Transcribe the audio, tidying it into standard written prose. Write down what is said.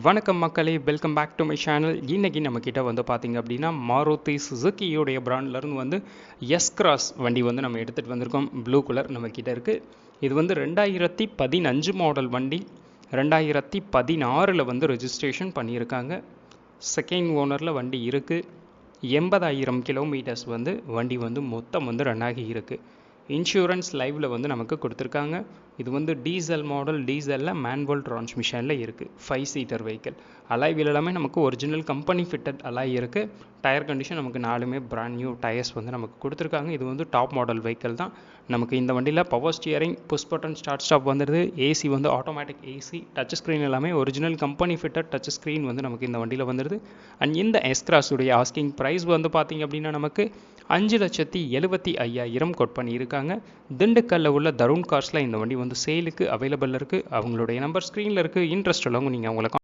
வணக்கம் மக்களே, welcome back to my channel. இன்றைக்கி நம்மக்கிட்ட வந்து பார்த்திங்க அப்படின்னா மாருதி சுசுக்கியோடைய பிராண்ட்லேருந்து வந்து எஸ்-கிராஸ் வண்டி வந்து நம்ம எடுத்துகிட்டு வந்திருக்கோம். ப்ளூ கலர் நம்மக்கிட்ட இருக்குது. இது வந்து 2015 மாடல் வண்டி. 2016 வந்து ரெஜிஸ்ட்ரேஷன் பண்ணியிருக்காங்க. செகண்ட் ஓனரில் வண்டி இருக்குது. 80,000 கிலோமீட்டர்ஸ் வந்து வண்டி வந்து மொத்தம் வந்து ரன் ஆகி இருக்குது. இன்சூரன்ஸ் லைவில் வந்து நமக்கு கொடுத்துருக்காங்க. இது வந்து டீசல் மாடல், டீசலில் மேனுவல் டிரான்ஸ்மிஷனில் இருக்குது. 5 சீட்டர் வெஹிக்கிள். அலாய் வீல் எல்லாமே நமக்கு ஒரிஜினல் கம்பெனி ஃபிட்டட் அலாய் இருக்குது. டயர் கண்டிஷன் நமக்கு 4மே பிராண்ட் நியூ டயர்ஸ் வந்து நமக்கு கொடுத்துருக்காங்க. இது வந்து டாப் மாடல் வெஹிக்கிள் தான். நமக்கு இந்த வண்டியில் power steering, push button start stop வந்துடுது. ஏசி வந்து ஆட்டோமேட்டிக் ஏசி. டச் ஸ்க்ரீன் எல்லாமே original company fitted touch screen வந்து நமக்கு இந்த வண்டியில் வந்துடுது. அண்ட் இந்த எஸ்-கிராஸுடைய ஆஸ்கிங் ப்ரைஸ் வந்து பார்த்திங்க அப்படின்னா நமக்கு 5,75,000 கோட் பண்ணியிருக்காங்க. திண்டுக்கல்லில் உள்ள தருண் கார்ஸில் இந்த வண்டி வந்து சேலுக்கு அவைலபிள் இருக்குது. அவங்களுடைய நம்பர் ஸ்க்ரீனில் இருக்குது. இன்ட்ரெஸ்ட் உள்ளவங்க நீங்கள் அவங்கள